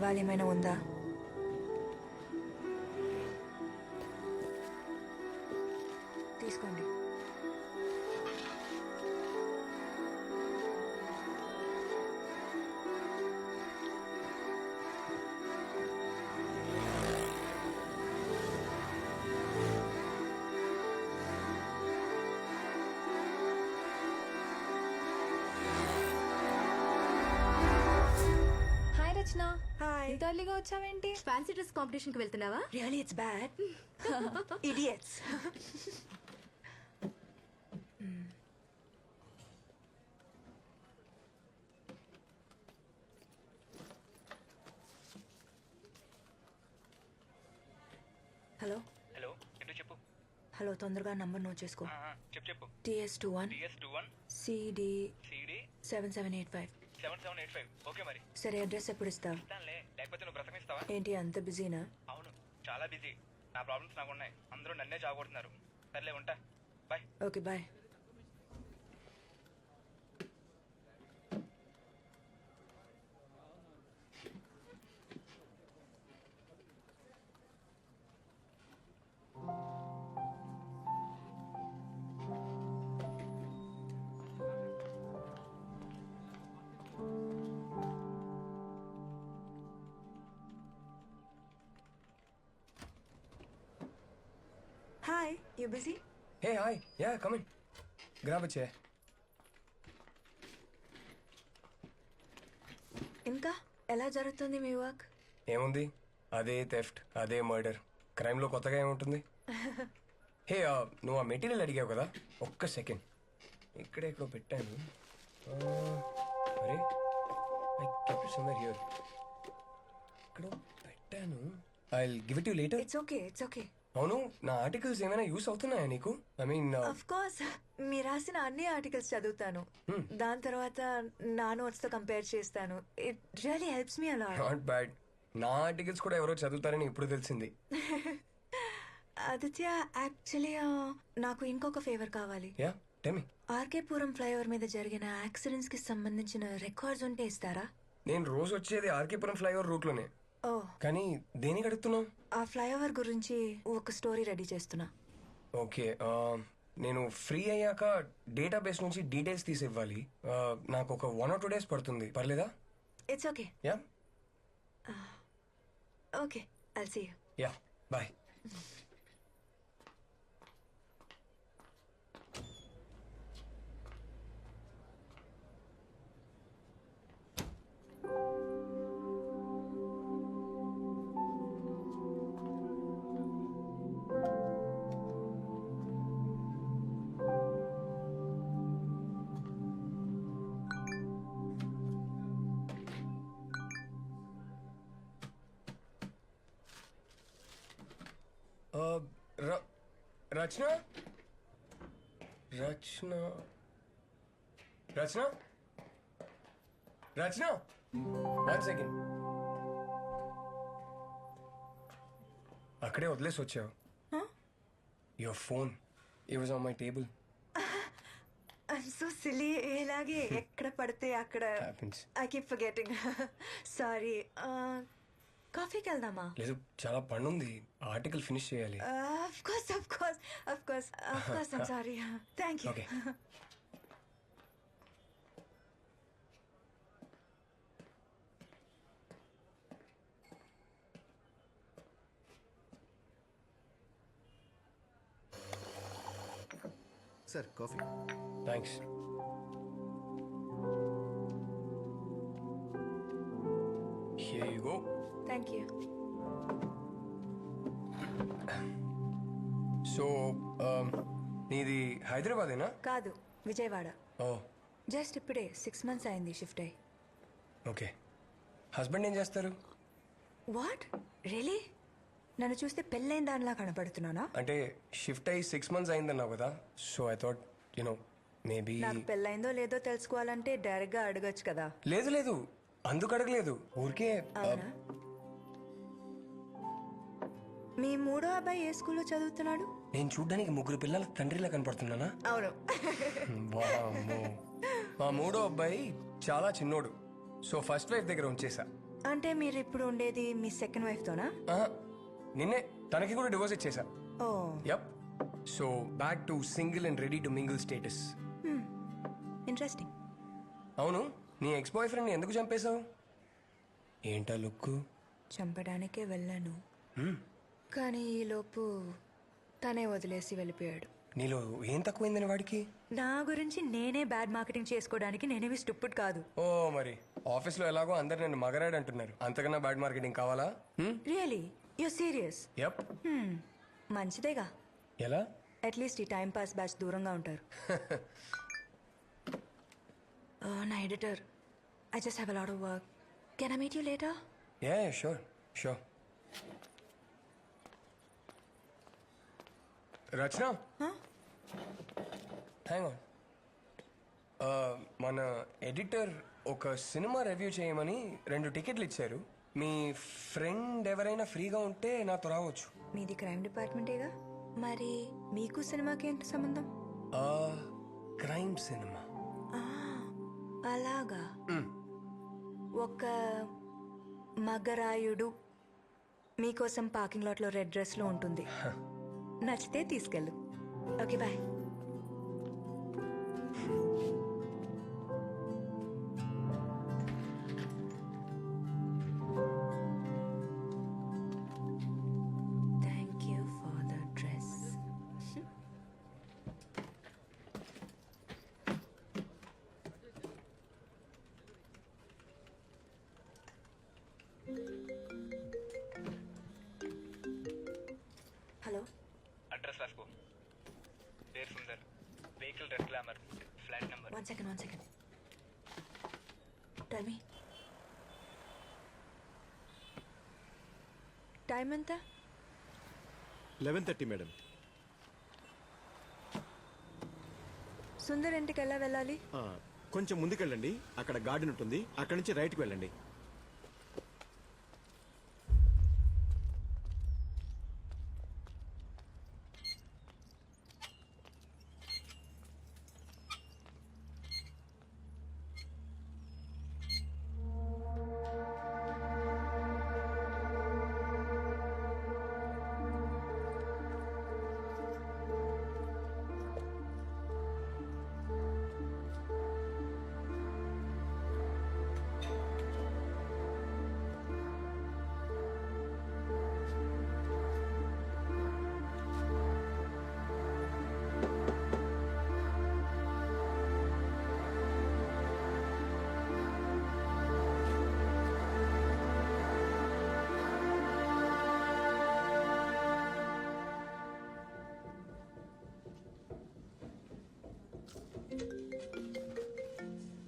ఇవాళ ఏమైనా ఉందా? తీసుకోండి. హాయ్ రచన. హాయ్. ఇంత ఎర్లీగా వచ్చావేంటి? ఫ్యాన్సీ డ్రెస్ కాంపిటీషన్ కి వెళ్తున్నావా? Really it's bad. Idiots. Hello hello ఏంటో చెప్పు. హలో, తొందరగా నంబర్ నోట్ చేసుకో. చెప్పు. TS21 TS21 CD CD 7785. 7785. Okay మరి సరే, అడ్రస్ ఎప్పుడు ఇస్తావు? ఇస్తానులే, లేకపోతే నువ్వు బ్రతకనిస్తావా? ఏంటి అంత బిజీనా? అవును, చాలా బిజీ. నా ప్రాబ్లమ్స్ నాకు ఉన్నాయి. అందరూ నన్నే జాగొడుతున్నారు. సర్లే, ఉంటా. Bye. Okay, bye. Hi, you busy? Hey, hi. Yeah, come in. Grab a chair. ఇంకా ఎలా జరుగుతుంది మీ వర్క్? ఏముంది, అదే థెఫ్ట్, అదే మర్డర్. క్రైమ్లో కొత్తగా ఏముంటుంది? హే, నువ్వు ఆ మెటీరియల్ అడిగావు కదా, ఒక్క సెకండ్. ఇక్కడే ఎక్కడో పెట్టాను. అరే, I kept it somewhere here. ఇక్కడ పెట్టాను. I will give it you later. It's okay, it's okay. అవును, నా ఆర్టికల్స్ ఏమైనా యూస్ అవుతున్నాయా నీకు? ఐ మీన్, ఆఫ్ కోర్స్, మీరు రాసిన అన్ని ఆర్టికల్స్ చదువుతాను. దాని తర్వాత నా నోట్స్ తో కంపేర్ చేస్తాను. It really helps me a lot. Not bad. నా ఆర్టికల్స్ కూడా ఎవరో చదువుతారని ఇప్పుడు తెలిసింది. ఆదిత్య, యాక్చువల్లీ నాకు ఇంకొక ఫేవర్ కావాలి. Yeah, tell me. RK Puram flyover మీద జరిగిన యాక్సిడెంట్స్ కి సంబంధించిన రికార్డ్స్ ఉంటే ఇస్తారా? నేను రోజు వచ్చేది ఆర్కేపురం ఫ్లైఓవర్ రూట్ లోనే. ఓ, కానీ దేనికి అడుగుతున్నావు? ఆ ఫ్లైఓవర్ గురించి ఒక స్టోరీ రెడీ చేస్తున్నా. ఓకే, నేను ఫ్రీ అయ్యాక డేటాబేస్ నుంచి డీటెయిల్స్ తీసి ఇవ్వాలి. నాకు ఒక 1 or 2 days పడుతుంది, పర్లేదా? It's okay. Yeah okay, I'll see you. Yeah, bye. Rachana, Rachana, Rachana, Rachana, 1 second. అక్కడే వదిలేసి వచ్చావు. Your phone, it was on my table. I'm so silly. ఇలాగే ఎక్కడ పడితే అక్కడ happens. I keep forgetting. Sorry. కాఫీకి వెళ్దామా? లేదు, చాలా పనుంది. ఆర్టికల్ ఫినిష్ చేయాలి. Of course, of course, of course, of course. I'm sorry. Thank you. Okay. Sir, coffee. Thanks. Here you go. Thank you. So నీది హైదరాబాదేనా? కాదు, విజయవాడ. ఓ, జస్ట్ ఇప్పుడే 6 months అయింది షిఫ్ట్ అయ్యి. ఓకే. హస్బెండ్ ఏం చేస్తారు? What, really? నన్ను చూస్తే పెళ్ళైన దానిలా కనపడుతున్నానా? అంటే షిఫ్ట్ అయ్యి 6 months అయిందన్నావు కదా, సో ఐ థాట్ మేబీ. నాకు పెళ్ళైందో లేదో తెలుసుకోవాలంటే డైరెక్ట్ గా అడగచ్చు కదా. లేదు లేదు, అందుకు అడగలేదు, ఊరికే. అవునా? మీ మూడో అబ్బాయి ఏ స్కూల్లో చదువుతున్నాడు? నేను చూడ్డానికి 3 పిల్లల తండ్రిలా కనపడుతున్నానా? అవును. వామ్మో. మా మూడో అబ్బాయి చాలా చిన్నోడు, సో ఫస్ట్ వైఫ్ దగ్గర ఉంచేసా. అంటే మీరు ఇప్పుడు ఉండేది మీ సెకండ్ వైఫ్ తోనా? ఆహా, నిన్నే తనకి కూడా డివోర్స్ ఇచ్చేసా. Oh yup. So back to single and ready to mingle status. Interesting. అవును, నీ ఎక్స్ బాయ్ ఫ్రెండ్ ఎందుకు చంపేశావు? ఏంటా లుక్? చంపడానికే వెళ్ళాను, కానీ ఈలోపు తనే వదిలేసి వెళ్ళిపోయాడు. నీలో ఏం తక్కువైందని వాడికి? నా గురించి నేనే బ్యాడ్ మార్కెటింగ్ చేసుకోవడానికి నేనేవి స్టూపిడ్ కాదు. ఓ మరి ఆఫీస్లో ఎలాగో అందరు నన్ను మగరాడు అంటున్నారు. అంతకన్నా బ్యాడ్ మార్కెటింగ్ కావాలా? Really you serious? యప్. మంచిదేగా, ఎలా? అట్లీస్ట్ ఈ టైం పాస్ బ్యాచ్ దూరంగా ఉంటారు. నా editor, I just have a lot of work. Can I meet you later? Yeah sure sure. Rachana, hang on. మన ఎడిటర్ ఒక సినిమా రివ్యూ చేయమని 2 టికెట్లు ఇచ్చారు. మీ ఫ్రెండ్ ఎవరైనా ఫ్రీగా ఉంటే నాతో రావచ్చు. మీది క్రైమ్ డిపార్ట్మెంటేగా, మరి మీకు సినిమాకి ఏంటి సంబంధం? Crime cinema. అలాగా. ఒక మగరాయుడు మీకోసం పార్కింగ్ లాట్లో రెడ్ డ్రెస్లో ఉంటుంది. నచ్చితే తీసుకెళ్ళు. Okay bye. Thank you for the dress. Hello, address రాసుకో. పేరు Sundar, vehicle red glamour, flat number. One second. Tell me time ఎంత? 11:30 మేడం. సుందర్ ఇంటికి ఎలా వెళ్ళాలి? కొంచెం ముందుకెళ్ళండి, అక్కడ గార్డెన్ ఉంటుంది, అక్కడి నుంచి రైట్కి వెళ్ళండి.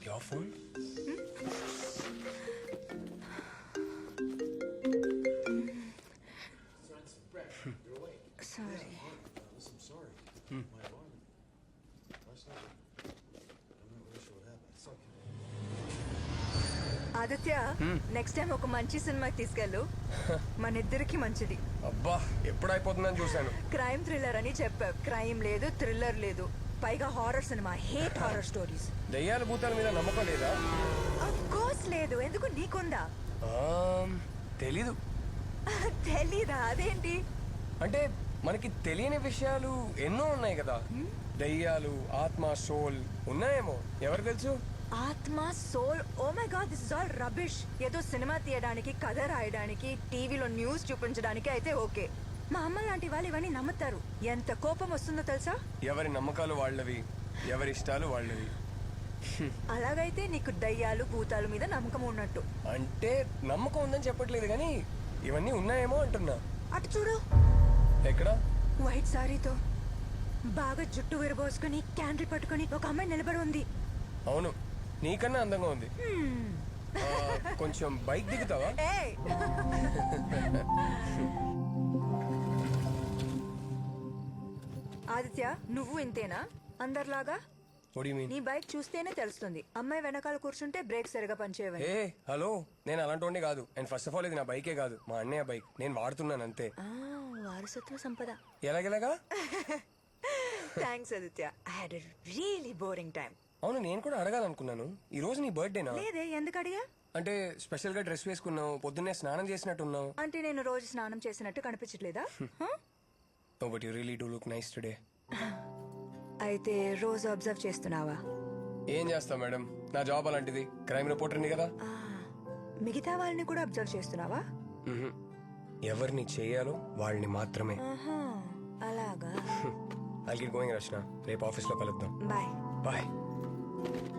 Your phone? Sorry. Aditya, next time ఒక మంచి సినిమాకి తీసుకెళ్ళు. మన ఇద్దరికి మంచిది. అబ్బా, ఎప్పుడు అయిపోతుందని చూశాను. క్రైమ్ థ్రిల్లర్ అని చెప్పావు. క్రైమ్ లేదు, థ్రిల్లర్ లేదు, పైగా horror cinema. Hate horror stories. దయ్యాల భూతాల మీద నమ్మకం లేదా? ఆఫ్ కోర్స్ లేదు. ఎందుకు, నీకుందా? తెలీదు. తెలీదా? అదేంటి? అంటే మనకి తెలియని విషయాలు ఎన్నో ఉన్నాయి కదా. దయ్యాలు, ఆత్మ, సోల్ ఉన్నాయేమో, ఎవరు తెలుసు? ఆత్మ, soul, oh my God, this is all rubbish. ఏదో సినిమా తీయడానికి, కథ రాయడానికి, టీవీలో న్యూస్ చూపించడానికి అయితే ఓకే. మా అమ్మ లాంటి వాళ్ళు ఇవన్నీ నమ్ముతారు. ఎంత కోపం వస్తుందో తెలుసా? ఎవరి నమ్మకాలు వాళ్ళవి, ఎవరి ఇష్టాలు వాళ్ళవి. అలాగైతే నీకు దయ్యాలు, భూతాల మీద నమ్మకం ఉన్నట్టు. అంటే నమ్మకం ఉందని చెప్పట్లేదు, కానీ ఇవన్నీ ఉన్నాయేమో అంటున్నా. అటు చూడు. ఎక్కడ? వైట్ సారీతో బాగా జుట్టు విరబోసుకుని, క్యాండిల్ పట్టుకుని ఒక అమ్మాయి నిలబడి ఉంది. అవును, నీకన్నా అందంగా ఉంది. కొంచెం బైక్ దిగుతావా? ఏయ్! ఆదిత్య, నువ్వు ఇంతేనా అందరిలాగా? What do you mean? నీ బైక్ చూస్తేనే తెలుస్తుంది. అమ్మాయి వెనకాల కూర్చుంటే బ్రేక్ సరిగా పనిచేయవని. ఏ హలో, నేను అలాంటి కాదు. అండ్ ఫస్ట్ ఆఫ్ ఆల్ ఇది నా బైకే కాదు, మా అన్నయ్య బైక్. నేను వాడుతున్నాను అంతే. వారసత్వ సంపద. ఎలాగెలాగా? Thanks Aditya. I had a really boring time. అవును, నేను కూడా అడగాలనుకున్నాను. ఈ రోజు నీ బర్త్డేనా? లేదే, ఎందుకు అడిగా? అంటే స్పెషల్గా డ్రెస్ వేసుకున్నావు, పొద్దున్నే స్నానం చేసినట్టున్నావు. అంటే నేను రోజు స్నానం చేసినట్టు కనిపించట్లేదా? Huh? But you really do look nice today. అయితే రోజు అబ్జర్వ్ చేస్తున్నావా? ఏం చేస్తావు మేడం, నా జాబ్ అలాంటిది. క్రైమ్ రిపోర్టర్ని కదా. ఆ, మిగతా వాళ్ళని కూడా అబ్జర్వ్ చేస్తున్నావా? మ్హూ. ఎవరిని చేయాలో వాళ్ళని మాత్రమే. ఆహా, అలాగా. ఐల్ గెట్ గోయింగ్ రచన. రేపు ఆఫీస్లో కలుద్దాం. బాయ్. బాయ్.